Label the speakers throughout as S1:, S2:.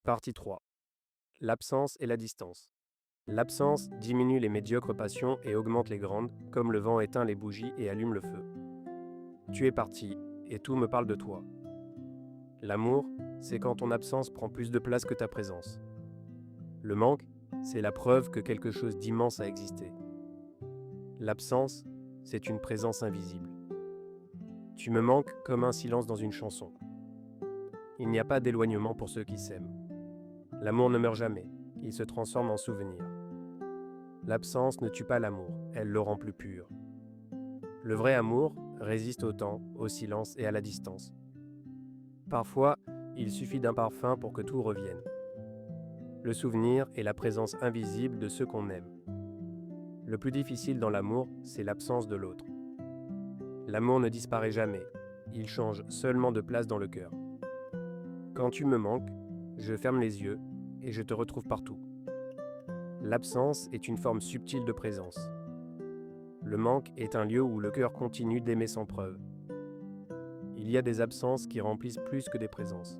S1: Partie 3. L'absence et la distance. L'absence diminue les médiocres passions et augmente les grandes, comme le vent éteint les bougies et allume le feu. Tu es parti, et tout me parle de toi. L'amour, c'est quand ton absence prend plus de place que ta présence. Le manque, c'est la preuve que quelque chose d'immense a existé. L'absence, c'est une présence invisible. Tu me manques comme un silence dans une chanson. Il n'y a pas d'éloignement pour ceux qui s'aiment. L'amour ne meurt jamais, il se transforme en souvenir. L'absence ne tue pas l'amour, elle le rend plus pur. Le vrai amour résiste au temps, au silence et à la distance. Parfois, il suffit d'un parfum pour que tout revienne. Le souvenir est la présence invisible de ceux qu'on aime. Le plus difficile dans l'amour, c'est l'absence de l'autre. L'amour ne disparaît jamais, il change seulement de place dans le cœur. Quand tu me manques, je ferme les yeux et je te retrouve partout. L'absence est une forme subtile de présence. Le manque est un lieu où le cœur continue d'aimer sans preuve. Il y a des absences qui remplissent plus que des présences.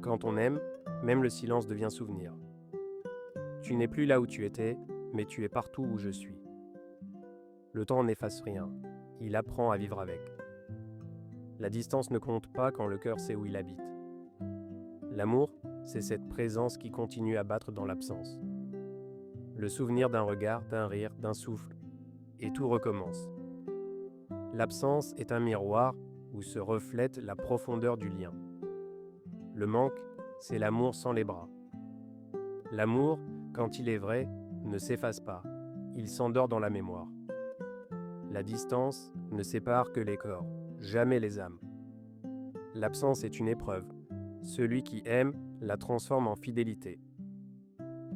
S1: Quand on aime, même le silence devient souvenir. Tu n'es plus là où tu étais, mais tu es partout où je suis. Le temps n'efface rien, il apprend à vivre avec. La distance ne compte pas quand le cœur sait où il habite. L'amour, c'est cette présence qui continue à battre dans l'absence. Le souvenir d'un regard, d'un rire, d'un souffle, et tout recommence. L'absence est un miroir où se reflète la profondeur du lien. Le manque, c'est l'amour sans les bras. L'amour, quand il est vrai, ne s'efface pas, il s'endort dans la mémoire. La distance ne sépare que les corps, jamais les âmes. L'absence est une épreuve. Celui qui aime la transforme en fidélité.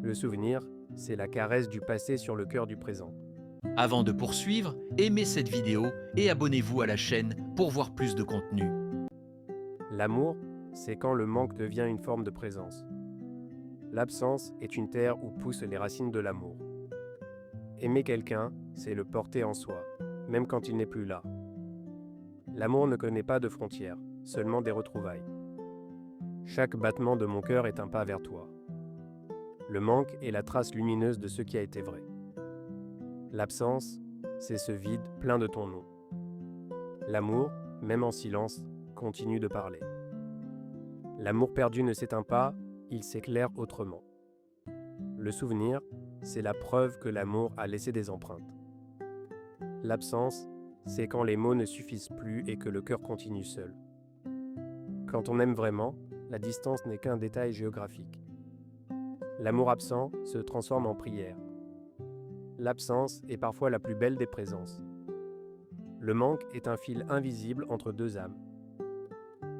S1: Le souvenir, c'est la caresse du passé sur le cœur du présent.
S2: Avant de poursuivre, aimez cette vidéo et abonnez-vous à la chaîne pour voir plus de contenu.
S1: L'amour, c'est quand le manque devient une forme de présence. L'absence est une terre où poussent les racines de l'amour. Aimer quelqu'un, c'est le porter en soi, même quand il n'est plus là. L'amour ne connaît pas de frontières, seulement des retrouvailles. Chaque battement de mon cœur est un pas vers toi. Le manque est la trace lumineuse de ce qui a été vrai. L'absence, c'est ce vide plein de ton nom. L'amour, même en silence, continue de parler. L'amour perdu ne s'éteint pas, il s'éclaire autrement. Le souvenir, c'est la preuve que l'amour a laissé des empreintes. L'absence, c'est quand les mots ne suffisent plus et que le cœur continue seul. Quand on aime vraiment, la distance n'est qu'un détail géographique. L'amour absent se transforme en prière. L'absence est parfois la plus belle des présences. Le manque est un fil invisible entre deux âmes.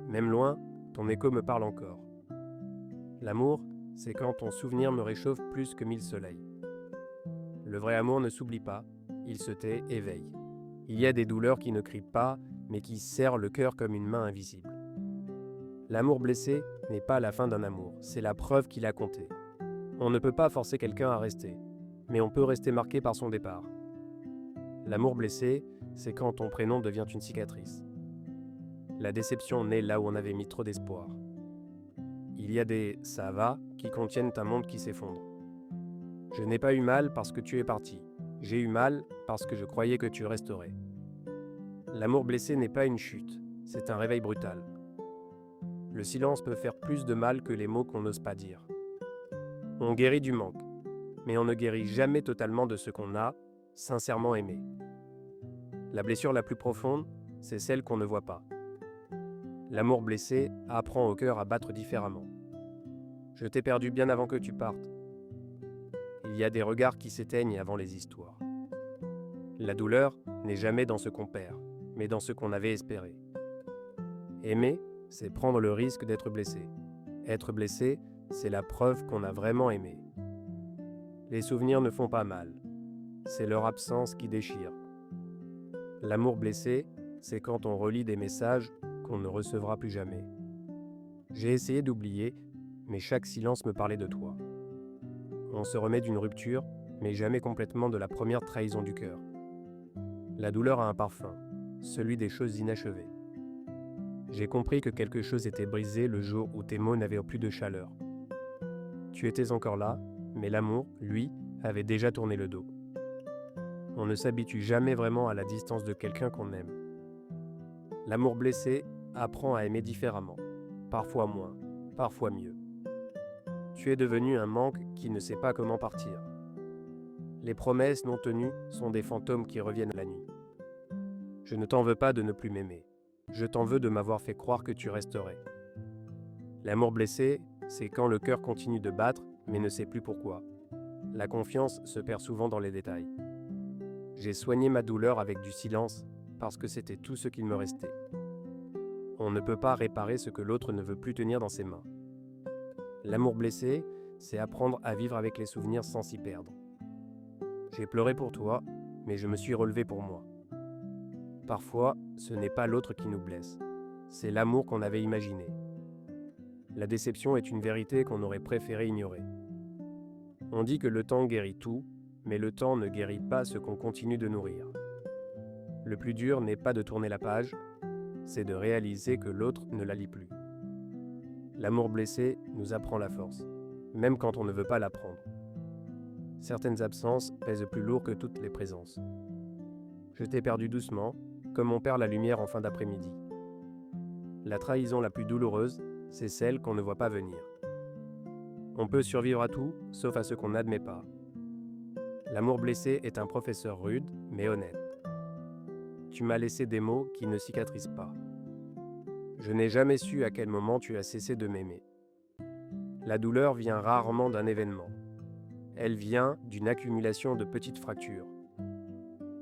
S1: Même loin, ton écho me parle encore. L'amour, c'est quand ton souvenir me réchauffe plus que 1000 soleils. Le vrai amour ne s'oublie pas, il se tait et veille. Il y a des douleurs qui ne crient pas, mais qui serrent le cœur comme une main invisible. L'amour blessé n'est pas la fin d'un amour, c'est la preuve qu'il a compté. On ne peut pas forcer quelqu'un à rester, mais on peut rester marqué par son départ. L'amour blessé, c'est quand ton prénom devient une cicatrice. La déception naît là où on avait mis trop d'espoir. Il y a des «ça va» qui contiennent un monde qui s'effondre. Je n'ai pas eu mal parce que tu es parti. J'ai eu mal parce que je croyais que tu resterais. L'amour blessé n'est pas une chute, c'est un réveil brutal. Le silence peut faire plus de mal que les mots qu'on n'ose pas dire. On guérit du manque, mais on ne guérit jamais totalement de ce qu'on a sincèrement aimé. La blessure la plus profonde, c'est celle qu'on ne voit pas. L'amour blessé apprend au cœur à battre différemment. Je t'ai perdu bien avant que tu partes. Il y a des regards qui s'éteignent avant les histoires. La douleur n'est jamais dans ce qu'on perd, mais dans ce qu'on avait espéré. Aimer, c'est prendre le risque d'être blessé. Être blessé, c'est la preuve qu'on a vraiment aimé. Les souvenirs ne font pas mal. C'est leur absence qui déchire. L'amour blessé, c'est quand on relit des messages qu'on ne recevra plus jamais. J'ai essayé d'oublier, mais chaque silence me parlait de toi. On se remet d'une rupture, mais jamais complètement de la première trahison du cœur. La douleur a un parfum, celui des choses inachevées. J'ai compris que quelque chose était brisé le jour où tes mots n'avaient plus de chaleur. Tu étais encore là, mais l'amour, lui, avait déjà tourné le dos. On ne s'habitue jamais vraiment à la distance de quelqu'un qu'on aime. L'amour blessé apprend à aimer différemment, parfois moins, parfois mieux. Tu es devenu un manque qui ne sait pas comment partir. Les promesses non tenues sont des fantômes qui reviennent la nuit. Je ne t'en veux pas de ne plus m'aimer. Je t'en veux de m'avoir fait croire que tu resterais. L'amour blessé, c'est quand le cœur continue de battre, mais ne sait plus pourquoi. La confiance se perd souvent dans les détails. J'ai soigné ma douleur avec du silence, parce que c'était tout ce qu'il me restait. On ne peut pas réparer ce que l'autre ne veut plus tenir dans ses mains. L'amour blessé, c'est apprendre à vivre avec les souvenirs sans s'y perdre. J'ai pleuré pour toi, mais je me suis relevé pour moi. Parfois, ce n'est pas l'autre qui nous blesse, c'est l'amour qu'on avait imaginé. La déception est une vérité qu'on aurait préféré ignorer. On dit que le temps guérit tout, mais le temps ne guérit pas ce qu'on continue de nourrir. Le plus dur n'est pas de tourner la page, c'est de réaliser que l'autre ne la lit plus. L'amour blessé nous apprend la force, même quand on ne veut pas l'apprendre. Certaines absences pèsent plus lourd que toutes les présences. Je t'ai perdu doucement, comme on perd la lumière en fin d'après-midi. La trahison la plus douloureuse, c'est celle qu'on ne voit pas venir. On peut survivre à tout, sauf à ce qu'on n'admet pas. L'amour blessé est un professeur rude, mais honnête. Tu m'as laissé des mots qui ne cicatrisent pas. Je n'ai jamais su à quel moment tu as cessé de m'aimer. La douleur vient rarement d'un événement. Elle vient d'une accumulation de petites fractures.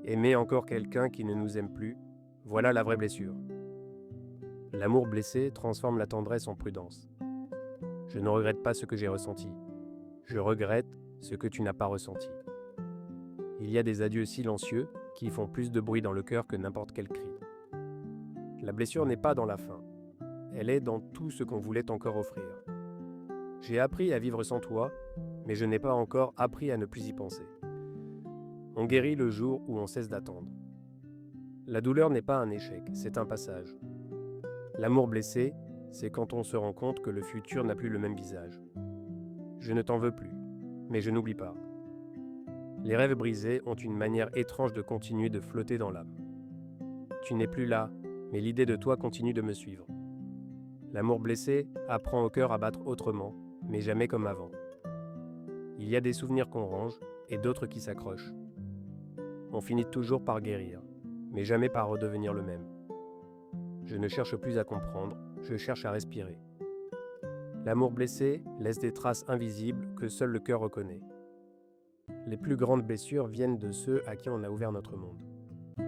S1: Aimer encore quelqu'un qui ne nous aime plus, voilà la vraie blessure. L'amour blessé transforme la tendresse en prudence. Je ne regrette pas ce que j'ai ressenti. Je regrette ce que tu n'as pas ressenti. Il y a des adieux silencieux qui font plus de bruit dans le cœur que n'importe quel cri. La blessure n'est pas dans la fin. Elle est dans tout ce qu'on voulait encore offrir. J'ai appris à vivre sans toi, mais je n'ai pas encore appris à ne plus y penser. On guérit le jour où on cesse d'attendre. La douleur n'est pas un échec, c'est un passage. L'amour blessé, c'est quand on se rend compte que le futur n'a plus le même visage. Je ne t'en veux plus, mais je n'oublie pas. Les rêves brisés ont une manière étrange de continuer de flotter dans l'âme. Tu n'es plus là, mais l'idée de toi continue de me suivre. L'amour blessé apprend au cœur à battre autrement, mais jamais comme avant. Il y a des souvenirs qu'on range et d'autres qui s'accrochent. On finit toujours par guérir, mais jamais par redevenir le même. Je ne cherche plus à comprendre, je cherche à respirer. L'amour blessé laisse des traces invisibles que seul le cœur reconnaît. Les plus grandes blessures viennent de ceux à qui on a ouvert notre monde.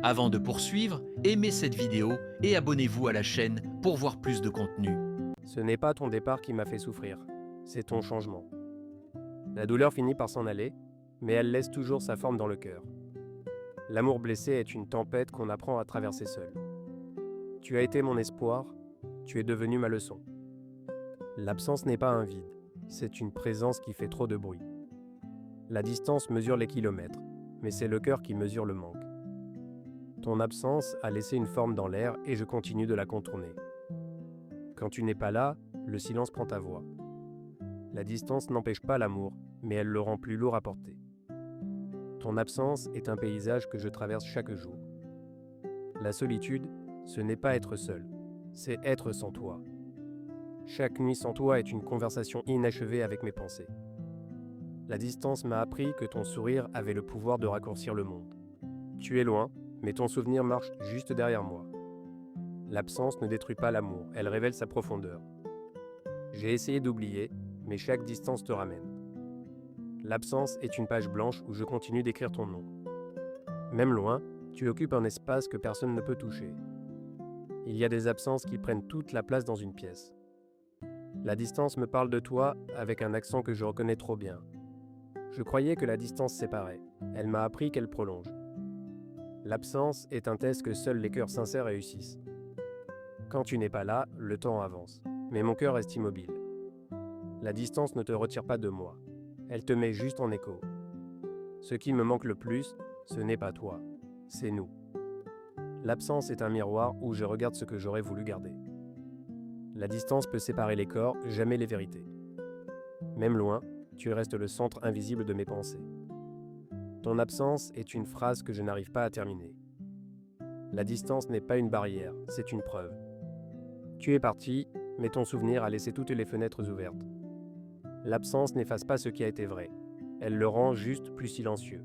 S2: Avant de poursuivre, aimez cette vidéo et abonnez-vous à la chaîne pour voir plus de contenu.
S1: Ce n'est pas ton départ qui m'a fait souffrir, c'est ton changement. La douleur finit par s'en aller, mais elle laisse toujours sa forme dans le cœur. L'amour blessé est une tempête qu'on apprend à traverser seul. Tu as été mon espoir, tu es devenu ma leçon. L'absence n'est pas un vide, c'est une présence qui fait trop de bruit. La distance mesure les kilomètres, mais c'est le cœur qui mesure le manque. Ton absence a laissé une forme dans l'air et je continue de la contourner. Quand tu n'es pas là, le silence prend ta voix. La distance n'empêche pas l'amour, mais elle le rend plus lourd à porter. Ton absence est un paysage que je traverse chaque jour. La solitude, ce n'est pas être seul, c'est être sans toi. Chaque nuit sans toi est une conversation inachevée avec mes pensées. La distance m'a appris que ton sourire avait le pouvoir de raccourcir le monde. Tu es loin, mais ton souvenir marche juste derrière moi. L'absence ne détruit pas l'amour, elle révèle sa profondeur. J'ai essayé d'oublier, mais chaque distance te ramène. L'absence est une page blanche où je continue d'écrire ton nom. Même loin, tu occupes un espace que personne ne peut toucher. Il y a des absences qui prennent toute la place dans une pièce. La distance me parle de toi avec un accent que je reconnais trop bien. Je croyais que la distance séparait. Elle m'a appris qu'elle prolonge. L'absence est un test que seuls les cœurs sincères réussissent. Quand tu n'es pas là, le temps avance, mais mon cœur reste immobile. La distance ne te retire pas de moi. Elle te met juste en écho. Ce qui me manque le plus, ce n'est pas toi, c'est nous. L'absence est un miroir où je regarde ce que j'aurais voulu garder. La distance peut séparer les corps, jamais les vérités. Même loin, tu restes le centre invisible de mes pensées. Ton absence est une phrase que je n'arrive pas à terminer. La distance n'est pas une barrière, c'est une preuve. Tu es parti, mais ton souvenir a laissé toutes les fenêtres ouvertes. L'absence n'efface pas ce qui a été vrai. Elle le rend juste plus silencieux.